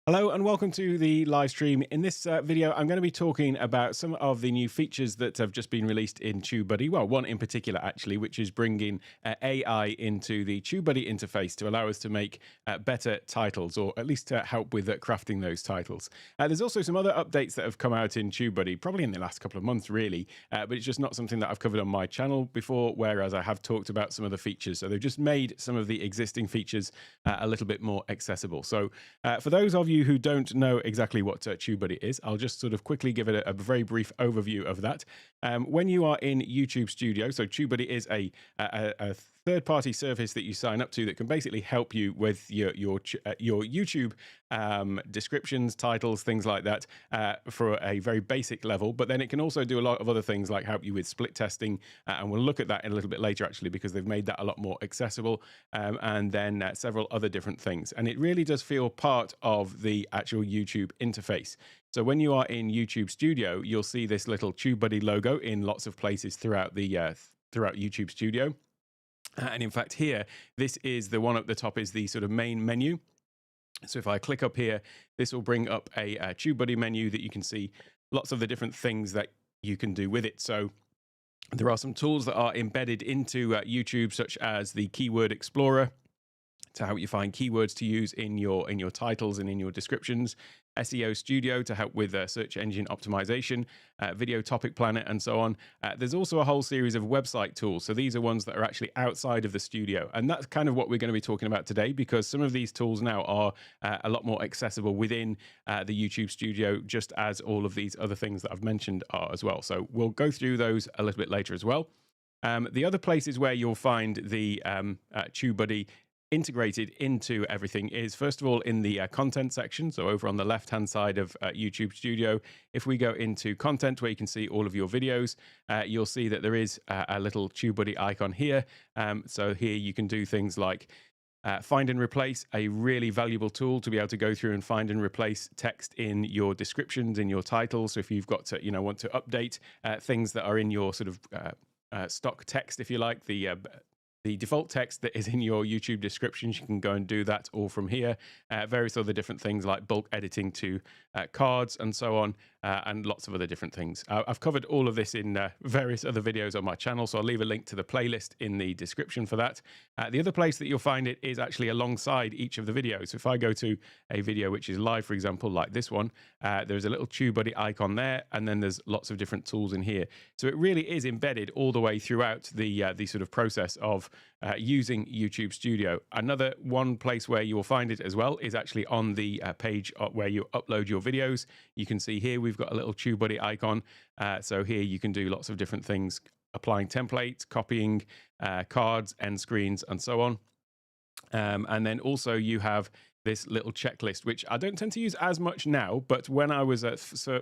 Hello and welcome to the live stream. In this video, I'm going to be talking about some of the new features that have just been released in TubeBuddy. Well, one in particular, actually, which is bringing AI into the TubeBuddy interface to allow us to make better titles, or at least to help with crafting those titles. There's also some other updates that have come out in TubeBuddy, probably in the last couple of months, really, but it's just not something that I've covered on my channel before, whereas I have talked about some of the features. So they've just made some of the existing features a little bit more accessible. So for those of you who don't know exactly what TubeBuddy is, I'll just sort of quickly give it a very brief overview of that. When you are in YouTube Studio, so TubeBuddy is a third-party service that you sign up to that can basically help you with your YouTube descriptions, titles, things like that for a very basic level. But then it can also do a lot of other things like help you with split testing, and we'll look at that in a little bit later actually, because they've made that a lot more accessible, and then several other different things. And it really does feel part of the actual YouTube interface. So when you are in YouTube Studio, you'll see this little TubeBuddy logo in lots of places throughout the throughout YouTube Studio. And in fact, here, this is the one at the top is the sort of main menu. So if I click up here, this will bring up a TubeBuddy menu that you can see lots of the different things that you can do with it. So there are some tools that are embedded into YouTube, such as the Keyword Explorer, to help you find keywords to use in your titles and in your descriptions, SEO Studio to help with search engine optimization, Video Topic Planner, and so on. There's also a whole series of website tools. So these are ones that are actually outside of the studio. And that's kind of what we're going to be talking about today, because some of these tools now are a lot more accessible within the YouTube Studio, just as all of these other things that I've mentioned are as well. So we'll go through those a little bit later as well. The other places where you'll find the TubeBuddy integrated into everything is, first of all, in the content section. So over on the left hand side of YouTube Studio, if we go into content where you can see all of your videos, you'll see that there is a little TubeBuddy icon here. So here you can do things like find and replace, a really valuable tool to be able to go through and find and replace text in your descriptions, in your titles. So if you've got to, want to update things that are in your sort of stock text, if you like, the default text that is in your YouTube descriptions, you can go and do that all from here. Various other different things like bulk editing to cards and so on, and lots of other different things. I've covered all of this in various other videos on my channel, so I'll leave a link to the playlist in the description for that. The other place that you'll find it is actually alongside each of the videos. So if I go to a video which is live, for example, like this one, there's a little TubeBuddy icon there, and then there's lots of different tools in here. So it really is embedded all the way throughout the sort of process of using YouTube Studio. Another one place where you will find it as well is actually on the page where you upload your videos. You can see here we've got a little TubeBuddy icon. So here you can do lots of different things, applying templates, copying cards, end screens, and so on. And then also you have this little checklist, which I don't tend to use as much now, but when I was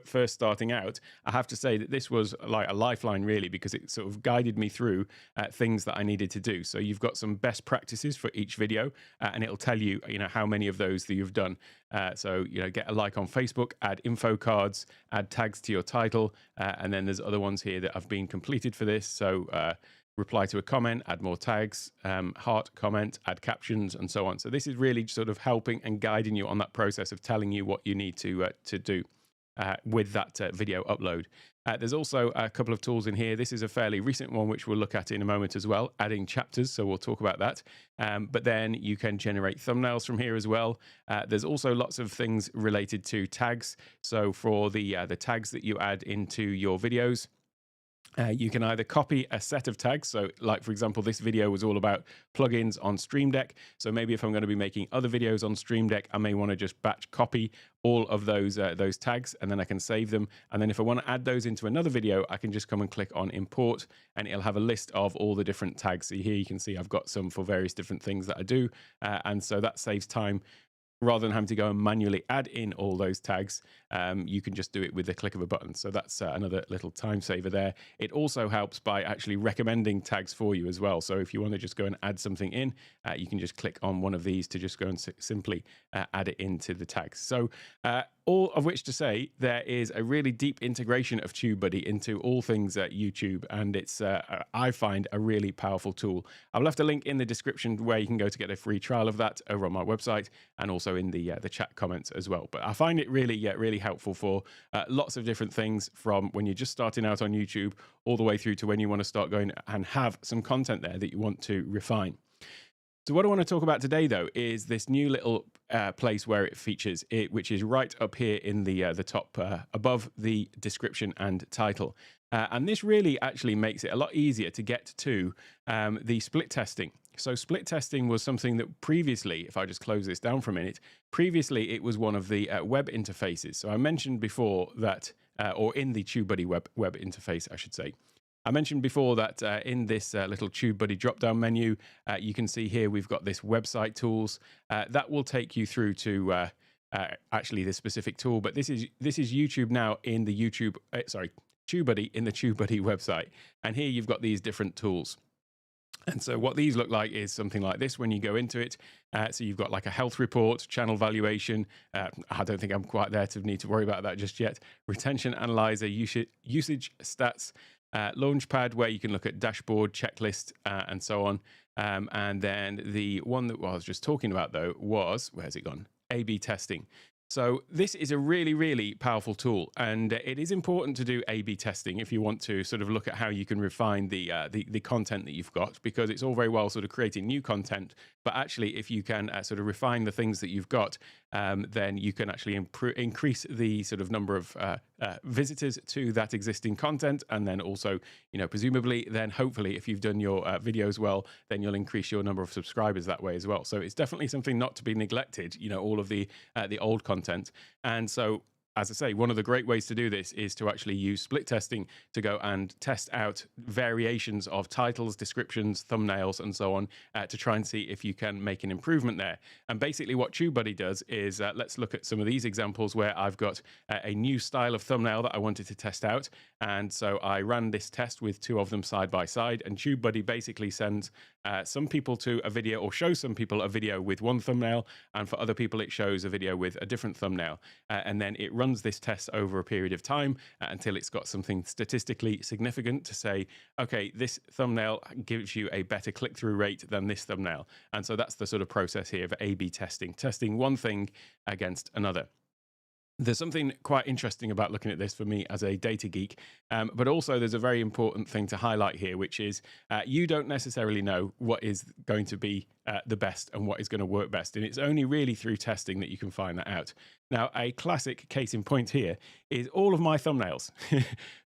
first starting out, I have to say that this was like a lifeline, really, because it sort of guided me through things that I needed to do. So you've got some best practices for each video, and it'll tell you, how many of those that you've done. So, get a like on Facebook, add info cards, add tags to your title, and then there's other ones here that have been completed for this. So, reply to a comment, add more tags, heart comment, add captions, and so on. So this is really sort of helping and guiding you on that process of telling you what you need to do with that video upload. There's also a couple of tools in here. This is a fairly recent one, which we'll look at in a moment as well, adding chapters. So we'll talk about that. But then you can generate thumbnails from here as well. There's also lots of things related to tags. So for the tags that you add into your videos, you can either copy a set of tags. So like, for example, this video was all about plugins on Stream Deck. So maybe if I'm going to be making other videos on Stream Deck, I may want to just batch copy all of those tags, and then I can save them. And then if I want to add those into another video, I can just come and click on import, and it'll have a list of all the different tags. So here you can see I've got some for various different things that I do. And so that saves time. Rather than having to go and manually add in all those tags, you can just do it with the click of a button. So that's another little time saver there. It also helps by actually recommending tags for you as well. So if you want to just go and add something in, you can just click on one of these to just go and simply add it into the tags. So all of which to say, there is a really deep integration of TubeBuddy into all things YouTube, and it's, I find, a really powerful tool. I've left a link in the description where you can go to get a free trial of that over on my website, and also also in the chat comments as well. But I find it really helpful for lots of different things, from when you're just starting out on YouTube all the way through to when you want to start going and have some content there that you want to refine. So what I want to talk about today, though, is this new little place where it features, which is right up here in the top above the description and title. And this really actually makes it a lot easier to get to the split testing. So split testing was something that previously, if I just close this down for a minute, previously it was one of the web interfaces. So I mentioned before that, or in the TubeBuddy web interface, I should say. I mentioned before that in this little TubeBuddy drop-down menu, you can see here we've got this website tools. That will take you through to actually the specific tool, but this is YouTube now in the TubeBuddy in the TubeBuddy website. And here you've got these different tools. And so what these look like is something like this when you go into it. So you've got like a health report, channel valuation. I don't think I'm quite there to need to worry about that just yet. Retention analyzer, usage stats, Launchpad, where you can look at dashboard, checklist, and so on. And then the one that I was just talking about, though, was, where's it gone? A/B testing. So this is a really powerful tool, and it is important to do A/B testing if you want to sort of look at how you can refine the content that you've got, because it's all very well sort of creating new content, but actually if you can sort of refine the things that you've got, then you can actually increase the sort of number of visitors to that existing content, and then also, you know, presumably then hopefully if you've done your videos well, then you'll increase your number of subscribers that way as well. So it's definitely something not to be neglected, you know, all of the old content. And so, as I say, one of the great ways to do this is to actually use split testing to go and test out variations of titles, descriptions, thumbnails, and so on, to try and see if you can make an improvement there. And basically what TubeBuddy does is, let's look at some of these examples where I've got a new style of thumbnail that I wanted to test out. And so I ran this test with two of them side by side, and TubeBuddy basically sends some people to a video, or shows some people a video with one thumbnail, and for other people it shows a video with a different thumbnail. And then it runs this test over a period of time until it's got something statistically significant to say, okay, this thumbnail gives you a better click-through rate than this thumbnail. And so that's the sort of process here of A/B testing one thing against another. There's something quite interesting about looking at this for me as a data geek, but also there's a very important thing to highlight here, which is you don't necessarily know what is going to be the best and what is going to work best. And it's only really through testing that you can find that out. Now, a classic case in point here is all of my thumbnails,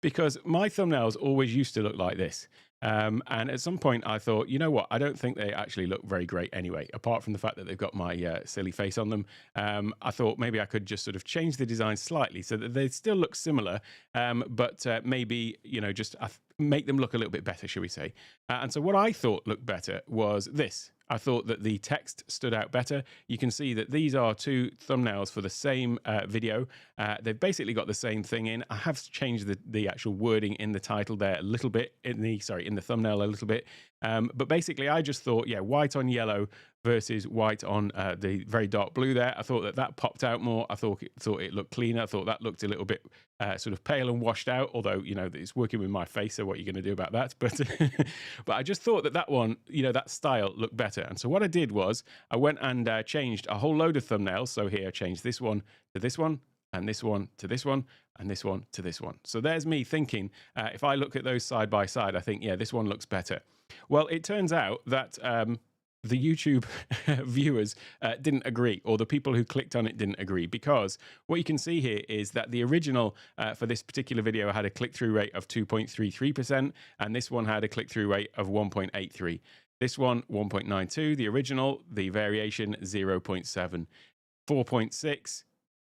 because my thumbnails always used to look like this. And at some point I thought, you know what, I don't think they actually look very great anyway, apart from the fact that they've got my silly face on them. I thought maybe I could just sort of change the design slightly so that they still look similar, but maybe, you know, just make them look a little bit better, shall we say. And so what I thought looked better was this. I thought that the text stood out better. You can see that these are two thumbnails for the same video. They've basically got the same thing in. I have changed the actual wording in the title there a little bit, in the thumbnail a little bit. But basically I just thought, yeah, white on yellow versus white on the very dark blue there. I thought that popped out more. I thought it looked cleaner. I thought that looked a little bit sort of pale and washed out, although, you know, it's working with my face, so what are you going to do about that? But but I just thought that one, you know, that style looked better. And so what I did was I went and changed a whole load of thumbnails. So here I changed this one to this one, and this one to this one, and this one to this one. So there's me thinking, if I look at those side by side, I think, yeah, this one looks better. Well, it turns out that the YouTube viewers didn't agree, or the people who clicked on it didn't agree, because what you can see here is that the original for this particular video had a click-through rate of 2.33%, and this one had a click-through rate of 1.83. This one, 1.92, the original, the variation, 0.7, 4.6,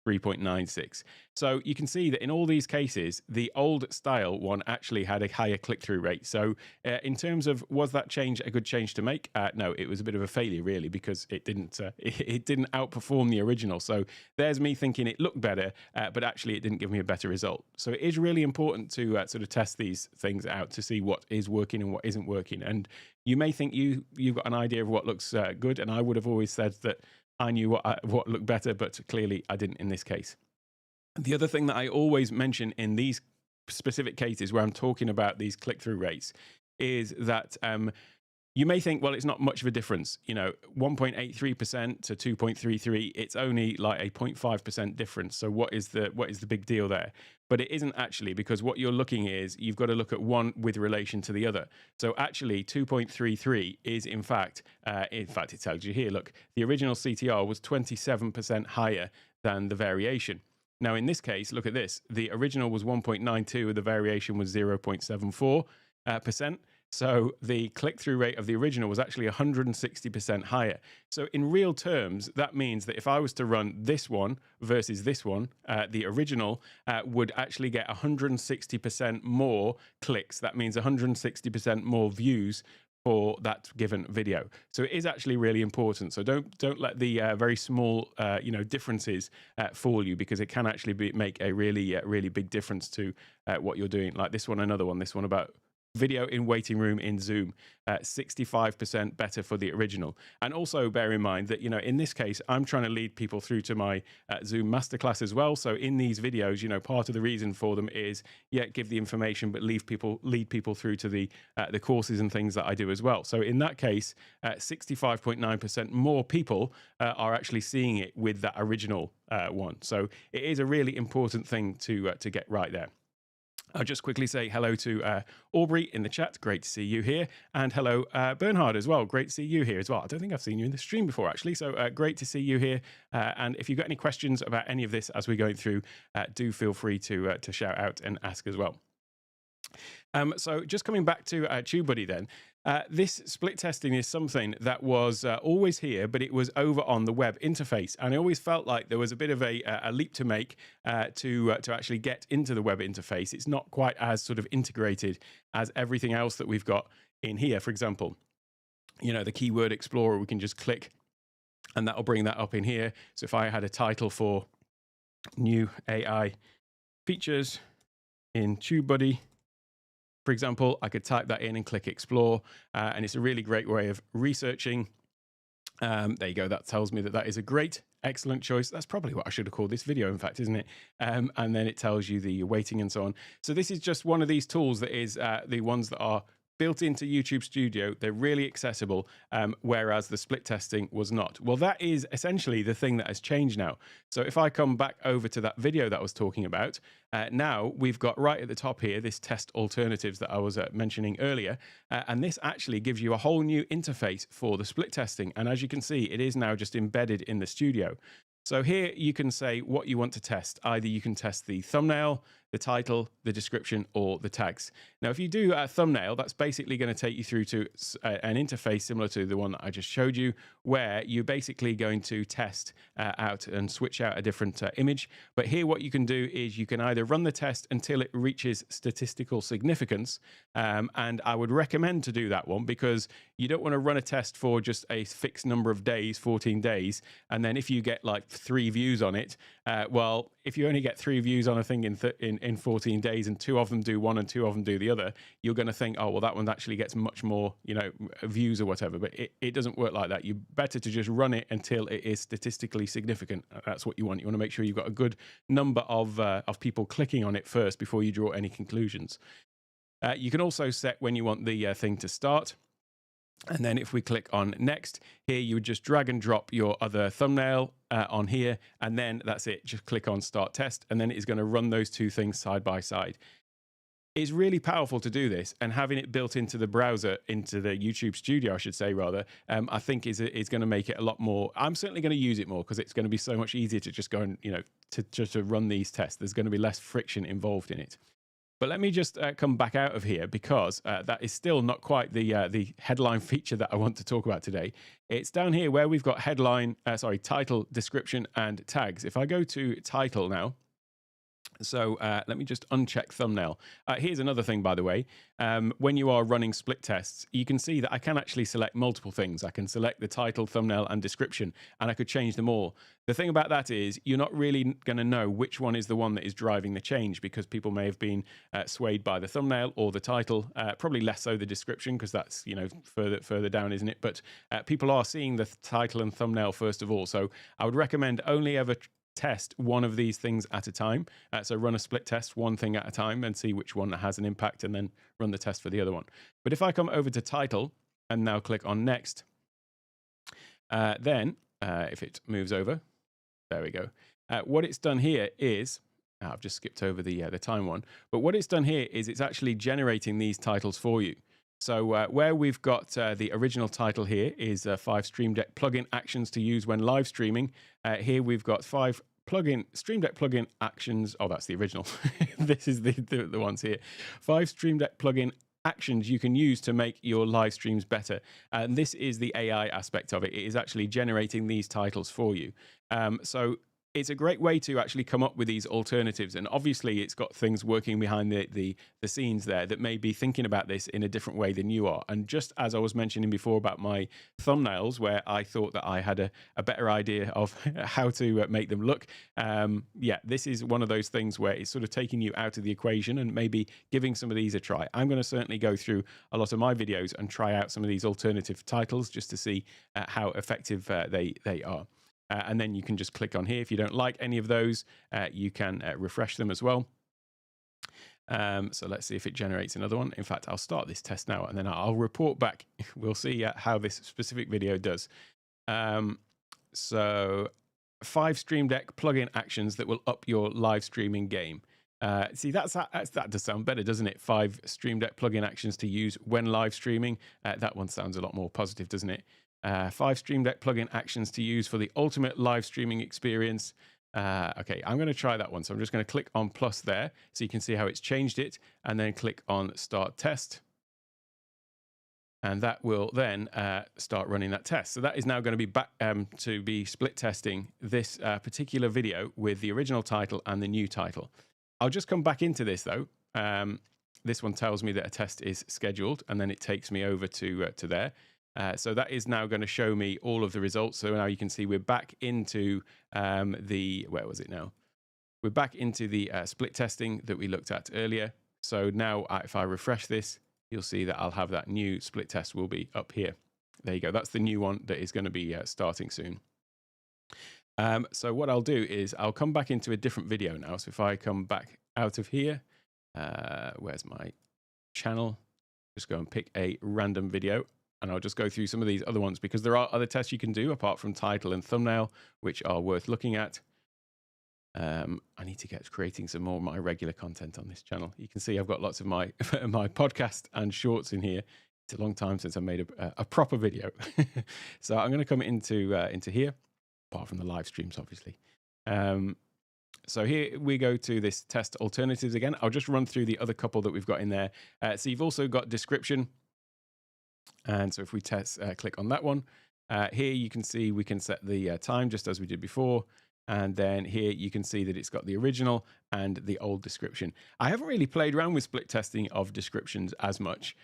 3.96. So you can see that in all these cases, the old style one actually had a higher click-through rate. So in terms of, was that change a good change to make? No, it was a bit of a failure really, because it didn't outperform the original. So there's me thinking it looked better, but actually it didn't give me a better result. So it is really important to sort of test these things out to see what is working and what isn't working. And you may think you've got an idea of what looks good, and I would have always said that I knew what looked better, but clearly I didn't in this case. The other thing that I always mention in these specific cases where I'm talking about these click-through rates is that You may think, well, it's not much of a difference. 1.83% to 2.33, it's only like a 0.5% difference. So what is the big deal there? But it isn't actually, because what you're looking is you've got to look at one with relation to the other. So actually 2.33 is in fact it tells you here, look, the original CTR was 27% higher than the variation. Now, in this case, look at this. The original was 1.92, the variation was 0.74%. So the click-through rate of the original was actually 160% higher. So in real terms, that means that if I was to run this one versus this one, the original would actually get 160% more clicks. That means 160% more views for that given video. So it is actually really important. So don't let the very small differences fool you, because it can actually make a really big difference to what you're doing. Like this one, another one, this one about video in waiting room in Zoom, 65% better for the original. And also bear in mind that, in this case, I'm trying to lead people through to my Zoom masterclass as well. So in these videos, part of the reason for them is, give the information, but lead people through to the courses and things that I do as well. So in that case, 65.9% more people are actually seeing it with that original one. So it is a really important thing to get right there. I'll just quickly say hello to Aubrey in the chat. Great to see you here. And hello, Bernhard as well. Great to see you here as well. I don't think I've seen you in the stream before, actually. So great to see you here. And if you've got any questions about any of this as we're going through, do feel free to shout out and ask as well. So just coming back to TubeBuddy then, this split testing is something that was always here, but it was over on the web interface. And I always felt like there was a bit of a leap to make to actually get into the web interface. It's not quite as sort of integrated as everything else that we've got in here. For example, the keyword explorer, we can just click and that'll bring that up in here. So if I had a title for new AI features in TubeBuddy, for example, I could type that in and click explore, and it's a really great way of researching. There you go. That tells me that is a great, excellent choice. That's probably what I should have called this video, in fact, isn't it? And then it tells you the weighting and so on. So this is just one of these tools that is the ones that are built into YouTube Studio. They're really accessible, whereas the split testing was not. Well, that is essentially the thing that has changed now. So if I come back over to that video that I was talking about, now we've got right at the top here, this test alternatives that I was mentioning earlier. And this actually gives you a whole new interface for the split testing. And as you can see, it is now just embedded in the studio. So here you can say what you want to test. Either you can test the thumbnail, the title, the description, or the tags. Now, if you do a thumbnail, that's basically going to take you through to an interface similar to the one that I just showed you, where you're basically going to test out and switch out a different image. But here what you can do is you can either run the test until it reaches statistical significance. And I would recommend to do that one, because you don't want to run a test for just a fixed number of days, 14 days. And then if you get like 3 views on it, well, if you only get 3 views on a thing in 14 days and 2 of them do one and 2 of them do the other, you're going to think, oh, well, that one actually gets much more, views or whatever. But it doesn't work like that. You're better to just run it until it is statistically significant. That's what you want. You want to make sure you've got a good number of people clicking on it first before you draw any conclusions. You can also set when you want the thing to start. And then if we click on next, here you would just drag and drop your other thumbnail on here, and then that's it. Just click on start test, and then it's going to run those 2 things side by side. It's really powerful to do this, and having it built into the browser, into the YouTube Studio, I should say, rather, I think is going to make it a lot more. I'm certainly going to use it more, because it's going to be so much easier to just go and, to run these tests. There's going to be less friction involved in it. But let me just come back out of here, because that is still not quite the headline feature that I want to talk about today. It's down here where we've got title, description, and tags. If I go to title now, so let me just uncheck thumbnail. Here's another thing, by the way. When you are running split tests, you can see that I can actually select multiple things. I can select the title, thumbnail, and description, and I could change them all. The thing about that is you're not really going to know which one is the one that is driving the change, because people may have been swayed by the thumbnail or the title, probably less so the description, because that's further down, isn't it? But people are seeing the title and thumbnail first of all. So I would recommend only ever test one of these things at a time. So run a split test, one thing at a time, and see which one has an impact, and then run the test for the other one. But if I come over to title, and now click on next. Then if it moves over, there we go. What it's done here is, I've just skipped over the time one, but what it's done here is it's actually generating these titles for you. So where we've got the original title here is 5 Stream Deck plugin actions to use when live streaming. Here we've got 5 Stream Deck plugin actions. Oh, that's the original. This is the ones here. 5 Stream Deck plugin actions you can use to make your live streams better. And this is the AI aspect of it. It is actually generating these titles for you. So it's a great way to actually come up with these alternatives. And obviously it's got things working behind the scenes there that may be thinking about this in a different way than you are. And just as I was mentioning before about my thumbnails, where I thought that I had a better idea of how to make them look. Yeah, this is one of those things where it's sort of taking you out of the equation and maybe giving some of these a try. I'm going to certainly go through a lot of my videos and try out some of these alternative titles just to see how effective they are. And then you can just click on here. If you don't like any of those, you can refresh them as well. So let's see if it generates another one. In fact, I'll start this test now and then I'll report back. We'll see how this specific video does. So 5 Stream Deck plugin actions that will up your live streaming game. See, that does sound better, doesn't it? 5 Stream Deck plugin actions to use when live streaming. That one sounds a lot more positive, doesn't it? 5 Stream Deck plugin actions to use for the ultimate live streaming experience. Okay, I'm going to try that one. So I'm just going to click on plus there so you can see how it's changed it, and then click on start test. And that will then start running that test. So that is now going to be back to be split testing this particular video with the original title and the new title. I'll just come back into this though. This one tells me that a test is scheduled, and then it takes me over to there. So that is now going to show me all of the results. So now you can see we're back into where was it now? We're back into the split testing that we looked at earlier. So now if I refresh this, you'll see that I'll have that new split test will be up here. There you go. That's the new one that is going to be starting soon. So what I'll do is I'll come back into a different video now. So if I come back out of here, where's my channel? Just go and pick a random video. And I'll just go through some of these other ones because there are other tests you can do apart from title and thumbnail, which are worth looking at. I need to get creating some more of my regular content on this channel. You can see I've got lots of my my podcast and shorts in here. It's a long time since I made a proper video. So I'm going to come into here, apart from the live streams, obviously. So here we go to this test alternatives again. I'll just run through the other couple that we've got in there. So you've also got description. And so if we click on that one, here you can see we can set the time just as we did before. And then here you can see that it's got the original and the old description. I haven't really played around with split testing of descriptions as much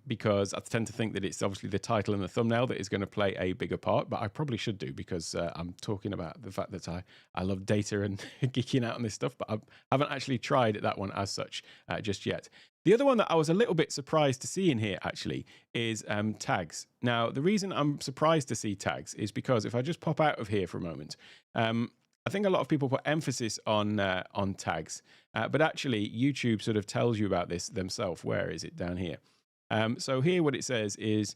because I tend to think that it's obviously the title and the thumbnail that is going to play a bigger part, but I probably should do because I'm talking about the fact that I love data and geeking out on this stuff, but I haven't actually tried that one as such just yet. The other one that I was a little bit surprised to see in here actually is tags. Now, the reason I'm surprised to see tags is because if I just pop out of here for a moment, I think a lot of people put emphasis on tags, but actually YouTube sort of tells you about this themselves. Where is it? Down here. So here what it says is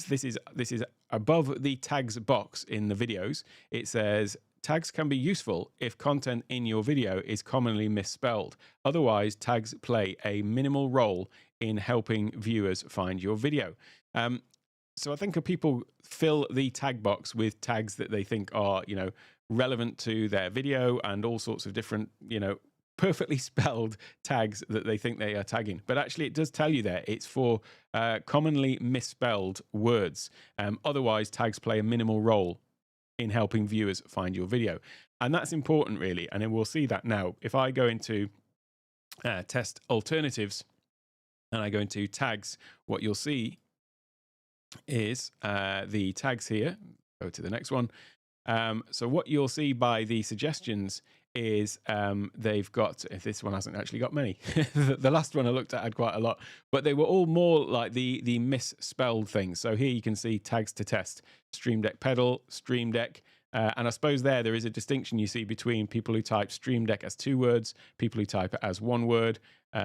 this is above the tags box in the videos. It says tags can be useful if content in your video is commonly misspelled. Otherwise, tags play a minimal role in helping viewers find your video. So I think people fill the tag box with tags that they think are, relevant to their video and all sorts of different, perfectly spelled tags that they think they are tagging. But actually it does tell you there it's for commonly misspelled words. Otherwise, tags play a minimal role in helping viewers find your video. And that's important really. And then we'll see that now. If I go into test alternatives and I go into tags, what you'll see is the tags here. Go to the next one. So what you'll see by the suggestions is they've got, if this one hasn't actually got many, the last one I looked at had quite a lot, but they were all more like the misspelled things. So here you can see tags to test, Stream Deck pedal, Stream Deck, And I suppose there is a distinction you see between people who type Stream Deck as 2 words, people who type it as 1 word,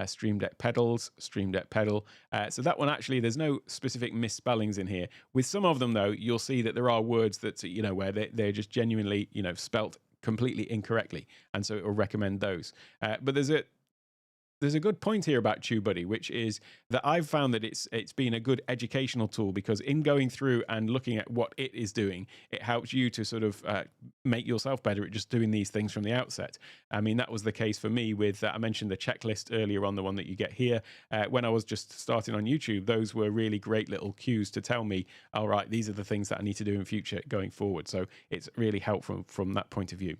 Stream Deck pedals, Stream Deck pedal. So that one actually, there's no specific misspellings in here. With some of them, though, you'll see that there are words that, where they're just genuinely, spelt completely incorrectly. And so it will recommend those. But there's a good point here about TubeBuddy, which is that I've found that it's been a good educational tool, because in going through and looking at what it is doing, it helps you to sort of make yourself better at just doing these things from the outset. I mean, that was the case for me with, I mentioned the checklist earlier on, the one that you get here. When I was just starting on YouTube, those were really great little cues to tell me, all right, these are the things that I need to do in future going forward. So it's really helpful from that point of view.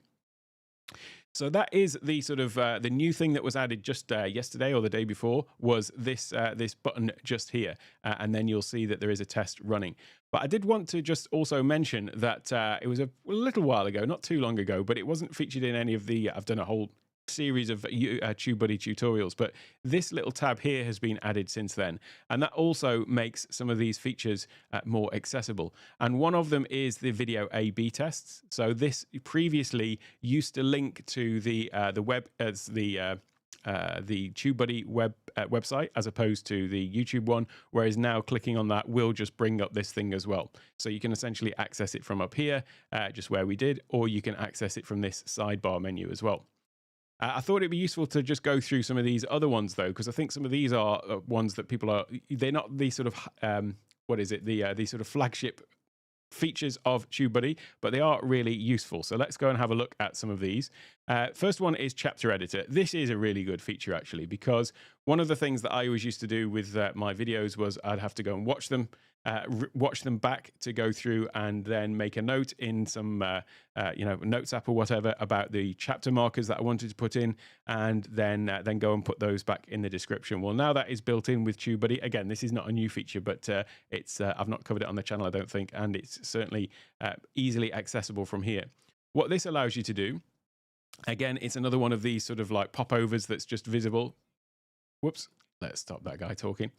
So that is the sort of the new thing that was added just yesterday or the day before, was this this button just here, and then you'll see that there is a test running. But I did want to just also mention that it was a little while ago, not too long ago, but it wasn't featured in any of the. I've done a whole series of TubeBuddy tutorials, but this little tab here has been added since then, and that also makes some of these features more accessible. And one of them is the video A/B tests. So this previously used to link to the web as the TubeBuddy website as opposed to the YouTube one, whereas now clicking on that will just bring up this thing as well. So you can essentially access it from up here, just where we did, or you can access it from this sidebar menu as well. I thought it'd be useful to just go through some of these other ones, though, because I think some of these are ones that people are, they're not the sort of, the sort of flagship features of TubeBuddy, but they are really useful. So let's go and have a look at some of these. First one is chapter editor. This is a really good feature, actually, because one of the things that I always used to do with my videos was I'd have to go and watch them back to go through and then make a note in some notes app or whatever about the chapter markers that I wanted to put in, and then go and put those back in the description. Well, now that is built in with TubeBuddy. Again, this is not a new feature, but it's I've not covered it on the channel, I don't think, and it's certainly easily accessible from here. What this allows you to do, again, it's another one of these sort of like popovers that's just visible. Whoops. Let's stop that guy talking.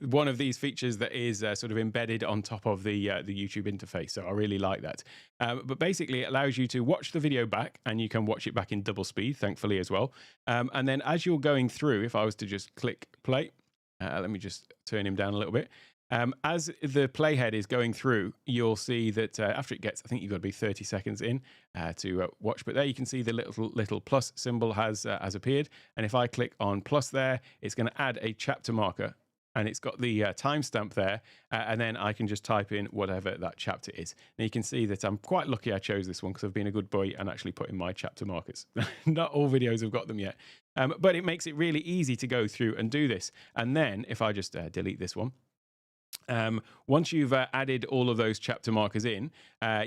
One of these features that is sort of embedded on top of the YouTube interface. So I really like that. But basically, it allows you to watch the video back, and you can watch it back in double speed, thankfully, as well. And then as you're going through, if I was to just click play, let me just turn him down a little bit. As the playhead is going through, you'll see that after it gets, I think you've got to be 30 seconds in to watch. But there you can see the little plus symbol has appeared. And if I click on plus there, it's going to add a chapter marker. And it's got the timestamp there. And then I can just type in whatever that chapter is. Now you can see that I'm quite lucky I chose this one, because I've been a good boy and actually put in my chapter markers. Not all videos have got them yet. But it makes it really easy to go through and do this. And then if I just delete this one. Once you've added all of those chapter markers in,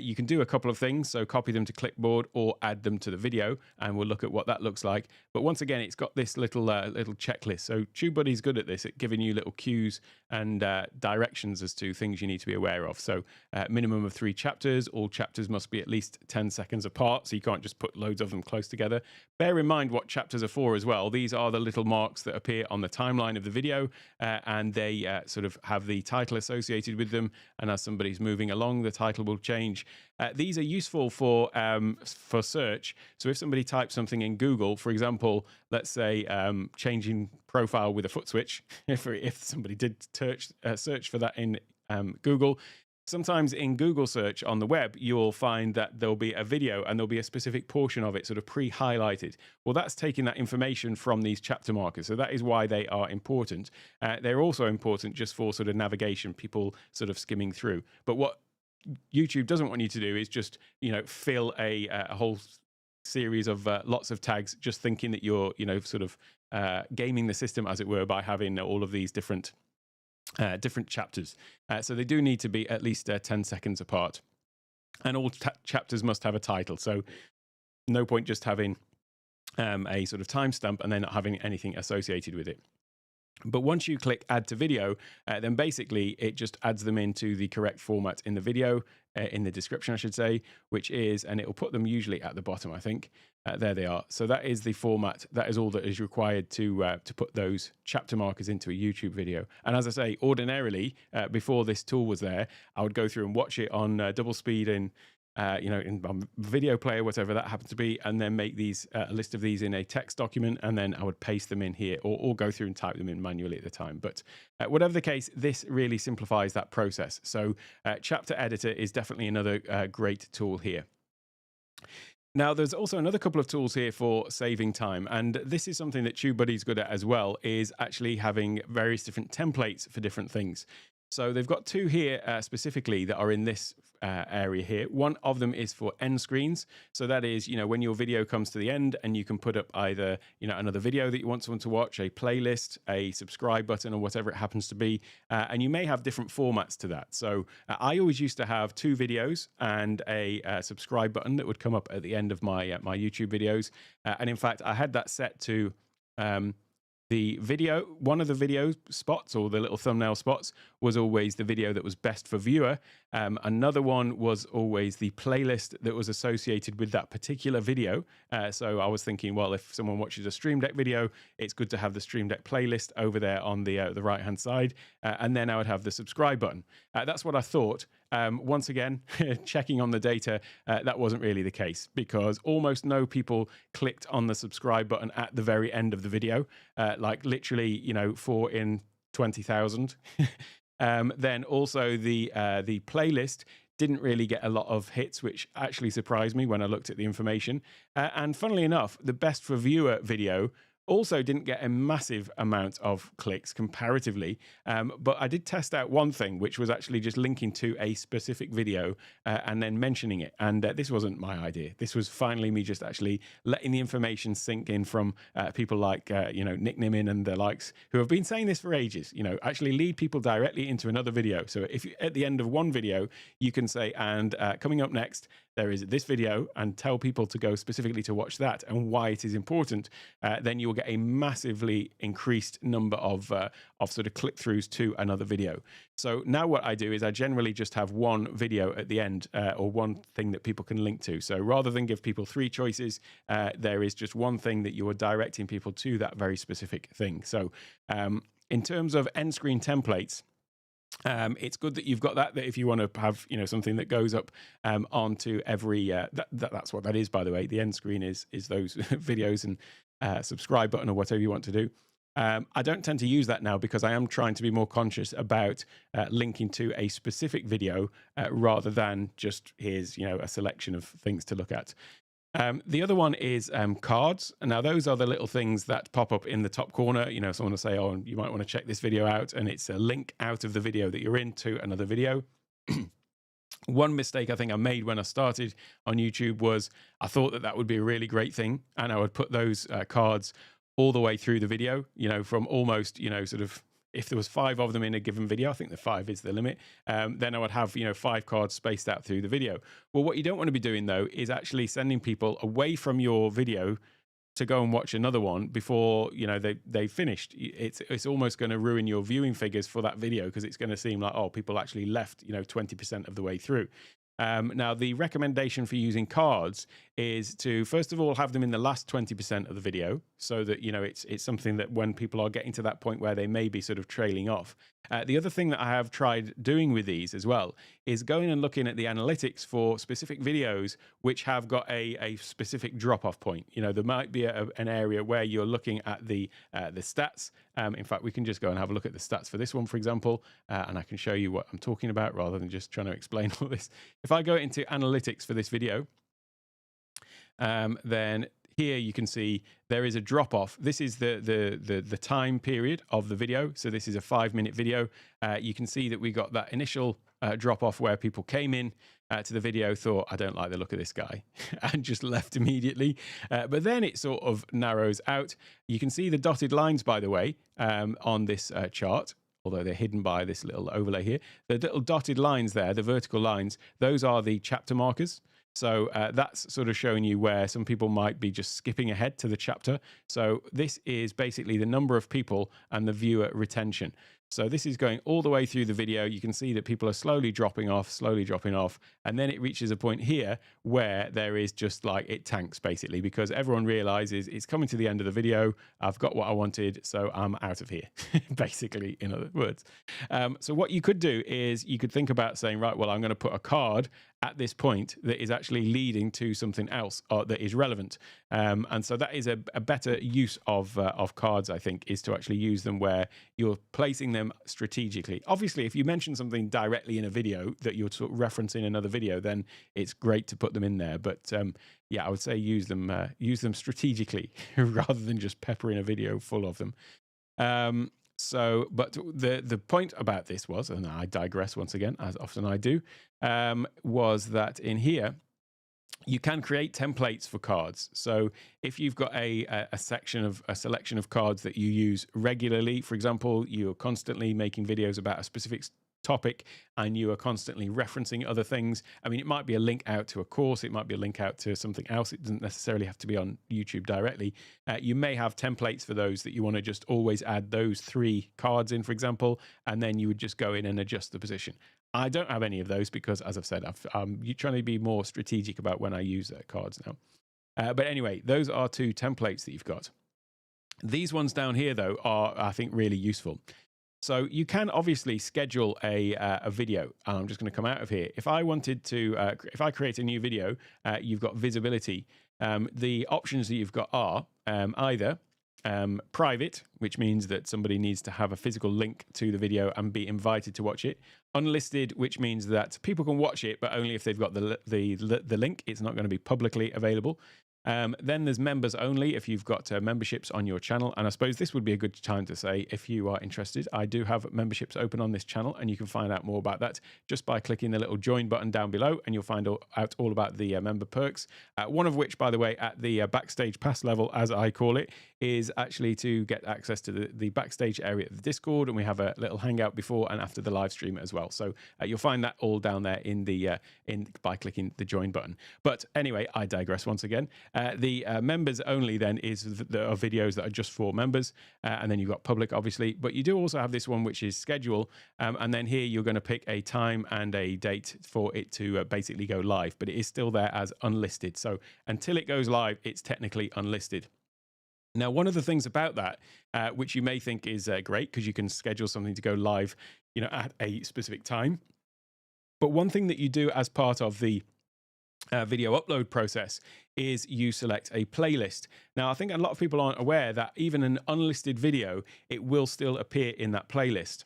you can do a couple of things. So copy them to clipboard or add them to the video, and we'll look at what that looks like. But once again, it's got this little checklist. So TubeBuddy's good at this, at giving you little cues and directions as to things you need to be aware of. So minimum of 3 chapters. All chapters must be at least 10 seconds apart, so you can't just put loads of them close together. Bear in mind what chapters are for as well. These are the little marks that appear on the timeline of the video, and they sort of have the title associated with them, and as somebody's moving along, the title will change. These are useful for search. So if somebody types something in Google, for example, let's say changing profile with a foot switch, if somebody did search for that in Google, sometimes in Google search on the web, you'll find that there'll be a video and there'll be a specific portion of it sort of pre-highlighted. Well, that's taking that information from these chapter markers. So that is why they are important. They're also important just for sort of navigation, people sort of skimming through. But what YouTube doesn't want you to do is just, fill a whole series of lots of tags, just thinking that you're, sort of gaming the system, as it were, by having all of these different chapters. So they do need to be at least 10 seconds apart. And all chapters must have a title. So no point just having a sort of timestamp and then not having anything associated with it. But once you click add to video, then basically it just adds them into the correct format in the video, in the description, I should say, which is, and it will put them usually at the bottom, I think. There they are. So that is the format. That is all that is required to put those chapter markers into a YouTube video. And as I say, ordinarily, before this tool was there, I would go through and watch it on double speed in in my video player, whatever that happens to be, and then make these a list of these in a text document, and then I would paste them in here, or go through and type them in manually at the time. But whatever the case, this really simplifies that process. So chapter editor is definitely another great tool here. Now, there's also another couple of tools here for saving time, and this is something that TubeBuddy is good at as well, is actually having various different templates for different things. So they've got two here specifically that are in this area here. One of them is for end screens. So that is, when your video comes to the end and you can put up either, another video that you want someone to watch, a playlist, a subscribe button, or whatever it happens to be. And you may have different formats to that. So I always used to have 2 videos and a subscribe button that would come up at the end of my my YouTube videos. And in fact, I had that set to the video, one of the video spots, or the little thumbnail spots, was always the video that was best for viewer. Another one was always the playlist that was associated with that particular video. So I was thinking, well, if someone watches a Stream Deck video, it's good to have the Stream Deck playlist over there on the right-hand side. And then I would have the subscribe button. That's what I thought. Once again, checking on the data, that wasn't really the case, because almost no people clicked on the subscribe button at the very end of the video, like literally, 4 in 20,000. Then also the playlist didn't really get a lot of hits, which actually surprised me when I looked at the information. And funnily enough, the best for viewer video also didn't get a massive amount of clicks comparatively. But I did test out one thing, which was actually just linking to a specific video and then mentioning it. And this wasn't my idea. This was finally me just actually letting the information sink in from people like, Nick Nimmin and the likes, who have been saying this for ages, actually lead people directly into another video. So if you, at the end of one video, you can say, and coming up next, there is this video, and tell people to go specifically to watch that and why it is important, then you will get a massively increased number of sort of click-throughs to another video. So now what I do is I generally just have one video at the end, or one thing that people can link to. So rather than give people 3 choices, there is just one thing that you are directing people to that very specific thing. So in terms of end screen templates, it's good that you've got that if you want to have something that goes up onto every that's what that is, by the way. The end screen is those videos and subscribe button or whatever you want to do. I don't tend to use that now because I am trying to be more conscious about linking to a specific video rather than just here's a selection of things to look at. The other one is cards. Now, those are the little things that pop up in the top corner. Someone will say, oh, you might want to check this video out. And it's a link out of the video that you're in to another video. One mistake I think I made when I started on YouTube was I thought that would be a really great thing. And I would put those cards all the way through the video, from almost, sort of, if there was 5 of them in a given video, I think the 5 is the limit, then I would have, 5 cards spaced out through the video. Well, what you don't want to be doing, though, is actually sending people away from your video to go and watch another one before, they finished. It's almost going to ruin your viewing figures for that video, because it's going to seem like, oh, people actually left, 20% of the way through. Now, the recommendation for using cards is to, first of all, have them in the last 20% of the video, so that, it's something that when people are getting to that point where they may be sort of trailing off. The other thing that I have tried doing with these as well is going and looking at the analytics for specific videos which have got a specific drop-off point. There might be an area where you're looking at the stats. In fact, we can just go and have a look at the stats for this one, for example, and I can show you what I'm talking about rather than just trying to explain all this. If I go into analytics for this video, then here you can see there is a drop off. This is the time period of the video. So this is a 5-minute video. You can see that we got that initial drop off where people came in to the video, thought, I don't like the look of this guy, and just left immediately. But then it sort of narrows out. You can see the dotted lines, by the way, on this chart, although they're hidden by this little overlay here. The little dotted lines there, the vertical lines, those are the chapter markers. So that's sort of showing you where some people might be just skipping ahead to the chapter. So this is basically the number of people and the viewer retention. So this is going all the way through the video. You can see that people are slowly dropping off, and then it reaches a point here where there is just like, it tanks basically, because everyone realizes it's coming to the end of the video. I've got what I wanted, so I'm out of here, basically, in other words. So what you could do is you could think about saying, right, well, I'm going to put a card at this point that is actually leading to something else that is relevant. And so that is a better use of cards, I think, is to actually use them where you're placing them strategically. Obviously, if you mention something directly in a video that you're sort of referencing another video, then it's great to put them in there. But yeah, I would say use them strategically rather than just peppering a video full of them. But the point about this was, and I digress once again, as often I do, was that in here, you can create templates for cards. So if you've got a selection of cards that you use regularly, for example, you're constantly making videos about a specific topic and you are constantly referencing other things. I mean, it might be a link out to a course, it might be a link out to something else. It doesn't necessarily have to be on YouTube directly. You may have templates for those that you want to just always add those 3 cards in, for example, and then you would just go in and adjust the position. I don't have any of those because, as I've said, you're trying to be more strategic about when I use cards now. But anyway, those are 2 templates that you've got. These ones down here, though, are, I think, really useful. So you can obviously schedule a video. I'm just going to come out of here. If I wanted to, if I create a new video, you've got visibility. The options that you've got are either private, which means that somebody needs to have a physical link to the video and be invited to watch it. Unlisted, which means that people can watch it, but only if they've got the link. It's not going to be publicly available. Then there's members only if you've got memberships on your channel. And I suppose this would be a good time to say, if you are interested, I do have memberships open on this channel, and you can find out more about that just by clicking the little join button down below, and you'll find out all about the member perks. One of which, by the way, at the backstage pass level, as I call it, is actually to get access to the backstage area of the Discord, and we have a little hangout before and after the live stream as well. So you'll find that all down there by clicking the join button. But anyway, I digress once again. The members only then is the videos that are just for members, and then you've got public, obviously, but you do also have this one which is schedule, and then here you're going to pick a time and a date for it to basically go live, but it is still there as unlisted. So until it goes live, it's technically unlisted. Now, one of the things about that, which you may think is great, because you can schedule something to go live, at a specific time. But one thing that you do as part of the video upload process is you select a playlist. Now, I think a lot of people aren't aware that even an unlisted video, it will still appear in that playlist.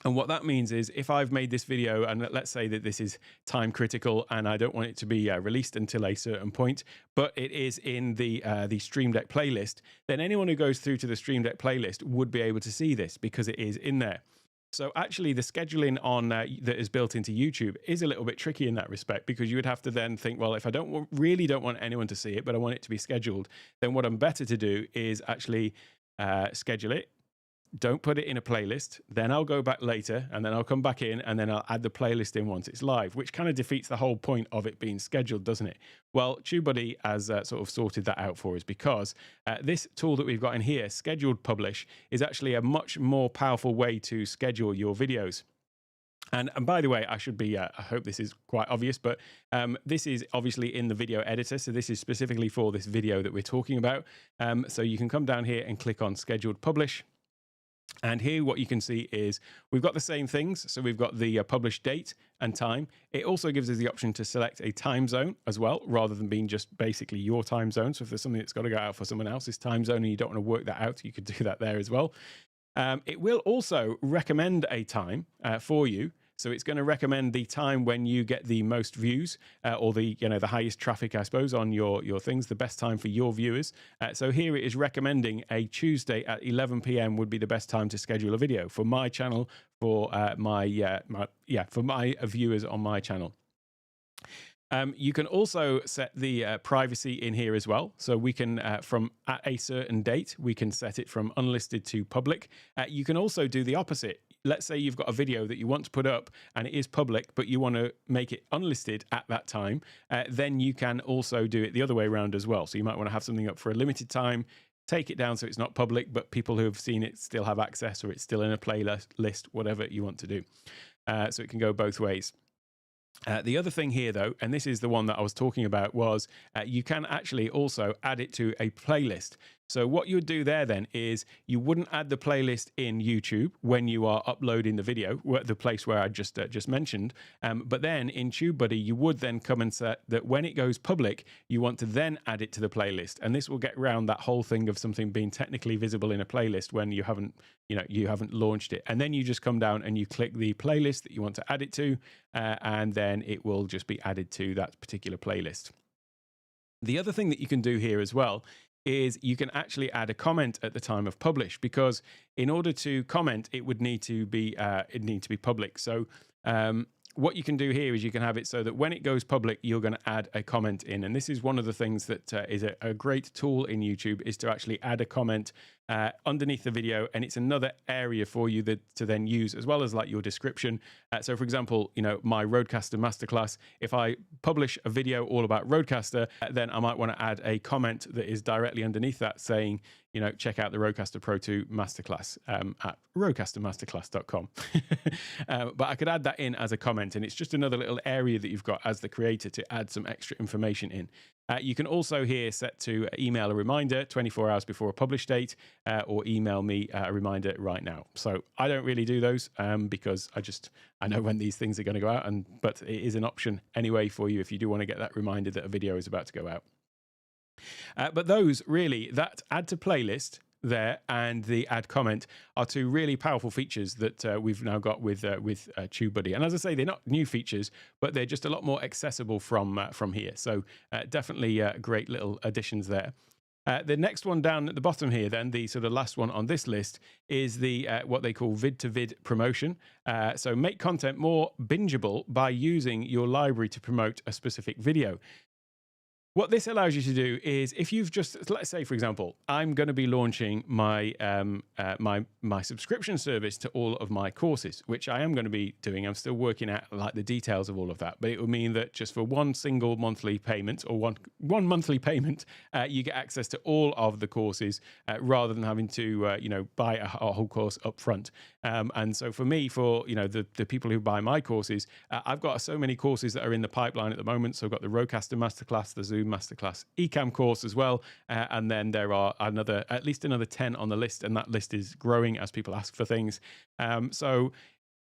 And what that means is, if I've made this video, and let's say that this is time critical and I don't want it to be released until a certain point, but it is in the Stream Deck playlist, then anyone who goes through to the Stream Deck playlist would be able to see this because it is in there. So actually, the scheduling on that is built into YouTube is a little bit tricky in that respect, because you would have to then think, well, if I really don't want anyone to see it, but I want it to be scheduled, then what I'm better to do is actually schedule it. Don't put it in a playlist. Then I'll go back later, and then I'll come back in, and then I'll add the playlist in once it's live, which kind of defeats the whole point of it being scheduled, doesn't it? Well, TubeBuddy has sort of sorted that out for us, because this tool that we've got in here, Scheduled Publish, is actually a much more powerful way to schedule your videos. And by the way, I hope this is quite obvious, but this is obviously in the video editor. So this is specifically for this video that we're talking about. So you can come down here and click on Scheduled Publish. And here what you can see is we've got the same things. So we've got the published date and time. It also gives us the option to select a time zone as well, rather than being just basically your time zone. So if there's something that's got to go out for someone else's time zone and you don't want to work that out, you could do that there as well. It will also recommend a time for you. So it's going to recommend the time when you get the most views or the highest traffic, I suppose, on your things, the best time for your viewers. So here it is recommending a Tuesday at 11 p.m. would be the best time to schedule a video for my channel, for my viewers on my channel. You can also set the privacy in here as well. So we can, from at a certain date, we can set it from unlisted to public. You can also do the opposite. Let's say you've got a video that you want to put up and it is public, but you want to make it unlisted at that time. Then you can also do it the other way around as well. So you might want to have something up for a limited time, take it down so it's not public, but people who have seen it still have access, or it's still in a playlist, whatever you want to do. So it can go both ways. The other thing here, though, and this is the one that I was talking about, was you can actually also add it to a playlist. So what you would do there then is you wouldn't add the playlist in YouTube when you are uploading the video, the place where I just mentioned. But then in TubeBuddy, you would then come and set that when it goes public, you want to then add it to the playlist. And this will get around that whole thing of something being technically visible in a playlist when you haven't launched it. And then you just come down and you click the playlist that you want to add it to, and then it will just be added to that particular playlist. The other thing that you can do here as well is you can actually add a comment at the time of publish, because in order to comment, it would need to be public. So what you can do here is you can have it so that when it goes public, you're going to add a comment in. And this is one of the things that is a great tool in YouTube, is to actually add a comment underneath the video. And it's another area for you to then use, as well as like your description. So for example, my Rodecaster Masterclass, if I publish a video all about Rodecaster, then I might want to add a comment that is directly underneath that saying, check out the Rodecaster Pro 2 Masterclass at rodecastermasterclass.com. But I could add that in as a comment, and it's just another little area that you've got as the creator to add some extra information in. You can also here set to email a reminder 24 hours before a publish date, or email me a reminder right now. So I don't really do those because I know when these things are going to go out, but it is an option anyway for you if you do want to get that reminder that a video is about to go out. But those really, that add to playlist there and the add comment are two really powerful features that we've now got with TubeBuddy. And as I say, they're not new features, but they're just a lot more accessible from here. So definitely great little additions there. The next one down at the bottom here, then, the sort of last one on this list, is the what they call vid-to-vid promotion. So make content more bingeable by using your library to promote a specific video. What this allows you to do is, if you've just, let's say, for example, I'm going to be launching my my subscription service to all of my courses, which I am going to be doing. I'm still working out like the details of all of that, but it will mean that just for one single monthly payment, or one monthly payment, you get access to all of the courses rather than having to buy a whole course up front. And so for me, for the people who buy my courses, I've got so many courses that are in the pipeline at the moment. So I've got the Rodecaster Masterclass, the Zoom Masterclass Ecamm course as well, and then there are at least another 10 on the list, and that list is growing as people ask for things. So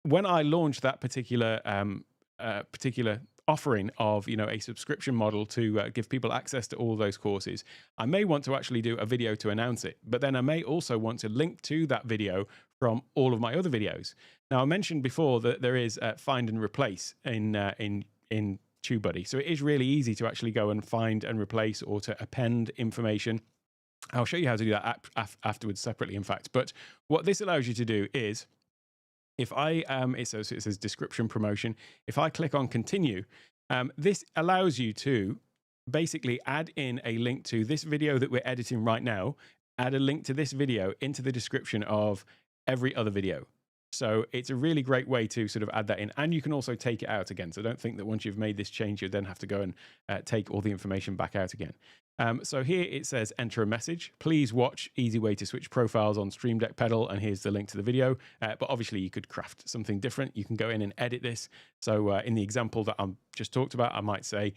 when I launch that particular offering of a subscription model to give people access to all those courses, I may want to actually do a video to announce it, but then I may also want to link to that video from all of my other videos. Now, I mentioned before that there is find and replace in TubeBuddy. So it is really easy to actually go and find and replace, or to append information. I'll show you how to do that afterwards separately, in fact. But what this allows you to do is, if I, it says description promotion. If I click on continue, this allows you to basically add in a link to this video that we're editing right now, add a link to this video into the description of every other video. So it's a really great way to sort of add that in, and you can also take it out again. So don't think that once you've made this change, you then have to go and take all the information back out again. So here it says enter a message. Please watch easy way to switch profiles on Stream Deck Pedal, and here's the link to the video. But obviously you could craft something different. You can go in and edit this. So in the example that I'm just talked about, I might say,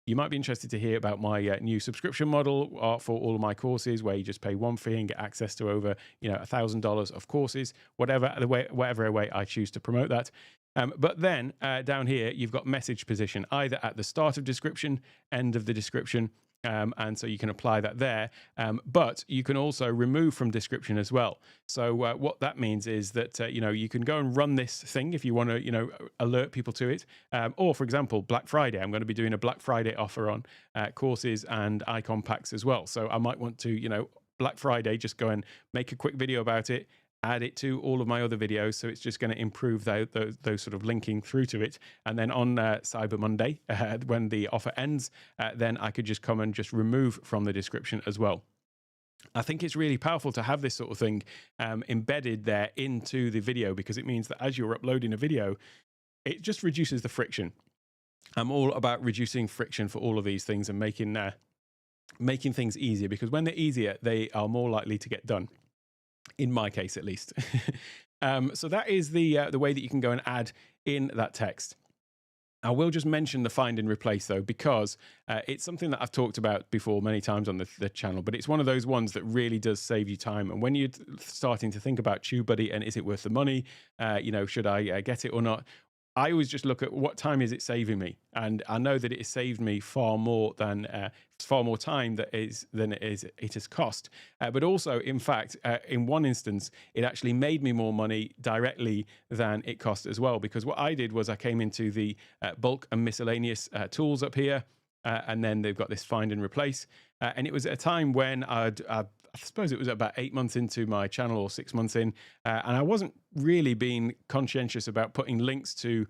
you might be interested to hear about my new subscription model for all of my courses, where you just pay one fee and get access to over $1,000 of courses, whatever way I choose to promote that. But then down here, you've got message position, either at the start of description, end of the description. And so you can apply that there, but you can also remove from description as well. So what that means is that you can go and run this thing if you want to alert people to it. Or for example, Black Friday, I'm going to be doing a Black Friday offer on courses and icon packs as well. So I might want to Black Friday, just go and make a quick video about it, add it to all of my other videos. So it's just going to improve those sort of linking through to it. And then on Cyber Monday, when the offer ends, then I could just come and just remove from the description as well. I think it's really powerful to have this sort of thing embedded there into the video, because it means that as you're uploading a video, it just reduces the friction. I'm all about reducing friction for all of these things and making things easier, because when they're easier, they are more likely to get done. In my case, at least. So that is the way that you can go and add in that text. I will just mention the find and replace though, because it's something that I've talked about before many times on the channel, but it's one of those ones that really does save you time. And when you're starting to think about TubeBuddy and is it worth the money, should I get it or not? I always just look at what time is it saving me, and I know that it has saved me far more time than it has cost. But also, in fact, in one instance, it actually made me more money directly than it cost as well. Because what I did was I came into the bulk and miscellaneous tools up here, and then they've got this find and replace. And it was at a time when I suppose it was about 8 months into my channel or 6 months in, and I wasn't really being conscientious about putting links to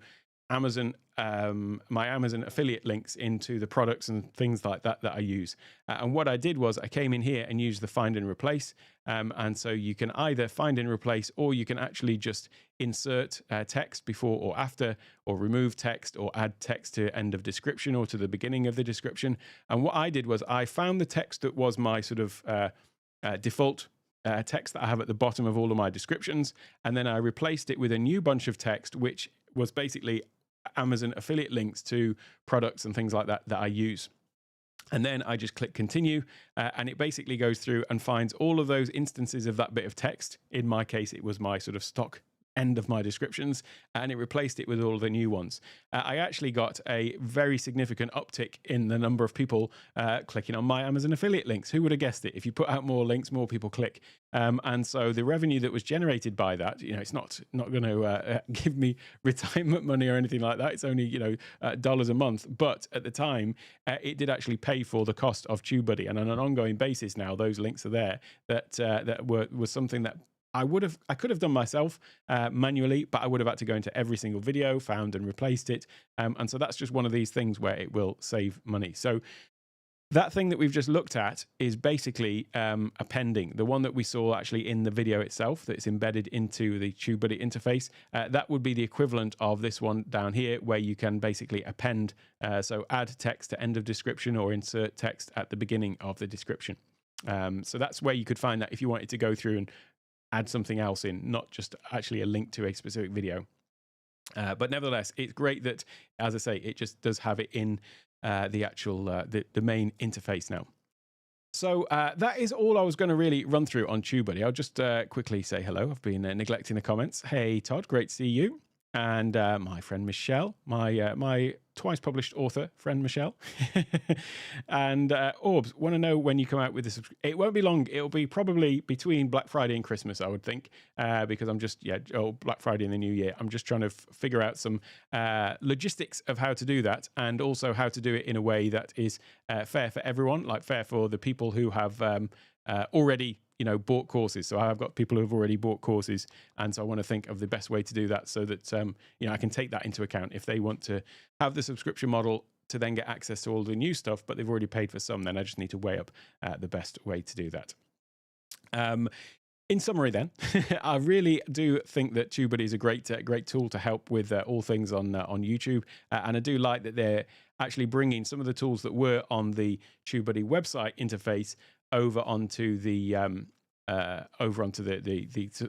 Amazon, my Amazon affiliate links into the products and things like that I use. And what I did was I came in here and used the find and replace. And so you can either find and replace, or you can actually just insert text before or after, or remove text, or add text to end of description or to the beginning of the description. And what I did was I found the text that was my sort of default text that I have at the bottom of all of my descriptions, and then I replaced it with a new bunch of text, which was basically Amazon affiliate links to products and things like that I use. And then I just click continue, and it basically goes through and finds all of those instances of that bit of text. In my case, it was my sort of stock end of my descriptions, and it replaced it with all the new ones. I actually got a very significant uptick in the number of people clicking on my Amazon affiliate links. Who would have guessed it? If you put out more links, more people click. And so the revenue that was generated by that, it's not going to give me retirement money or anything like that. It's only, dollars a month. But at the time, it did actually pay for the cost of TubeBuddy. And on an ongoing basis now, those links are there that was something that I could have done myself manually, but I would have had to go into every single video, found and replaced it. And so that's just one of these things where it will save money. So that thing that we've just looked at is basically appending. The one that we saw actually in the video itself that's embedded into the TubeBuddy interface, that would be the equivalent of this one down here, where you can basically append, so add text to end of description or insert text at the beginning of the description. So that's where you could find that if you wanted to go through and add something else in, not just actually a link to a specific video. But nevertheless, it's great that, as I say, it just does have it in the actual the main interface now. So that is all I was going to really run through on TubeBuddy. I'll just quickly say hello. I've been neglecting the comments. Hey Todd, great to see you. And my friend Michelle, my twice published author friend Michelle. And Orbs, want to know when you come out with this? It won't be long. It'll be probably between Black Friday and Christmas, I would think, because I'm just, Black Friday and the New Year. I'm just trying to figure out some logistics of how to do that, and also how to do it in a way that is fair for everyone, like fair for the people who have already bought courses. So I've got people who have already bought courses, and so I want to think of the best way to do that so that I can take that into account. If they want to have the subscription model to then get access to all the new stuff, but they've already paid for some, then I just need to weigh up the best way to do that. In summary then, I really do think that TubeBuddy is a great tool to help with all things on YouTube. And I do like that they're actually bringing some of the tools that were on the TubeBuddy website interface over onto the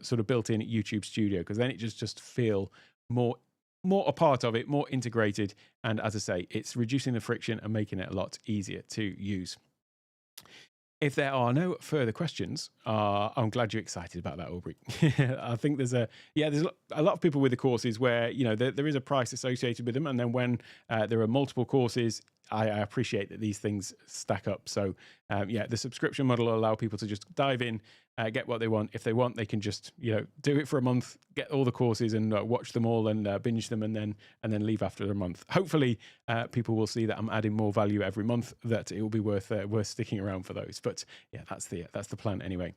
sort of built-in YouTube Studio, because then it just feel more a part of it, more integrated. And as I say, it's reducing the friction and making it a lot easier to use. If there are no further questions, I'm glad you're excited about that, Aubrey. I think there's a lot of people with the courses where there is a price associated with them, and then when there are multiple courses, I appreciate that these things stack up. So the subscription model will allow people to just dive in, get what they want. If they want, they can just do it for a month, get all the courses and watch them all and binge them, and then leave after a month. Hopefully, people will see that I'm adding more value every month, that it will be worth sticking around for those. But yeah, that's the plan anyway.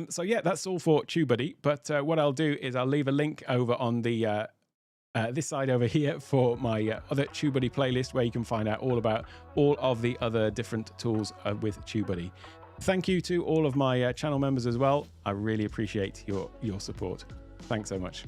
So yeah, that's all for TubeBuddy. But what I'll do is I'll leave a link over on the this side over here for my other TubeBuddy playlist, where you can find out all about all of the other different tools with TubeBuddy. Thank you to all of my channel members as well. I really appreciate your support. Thanks so much.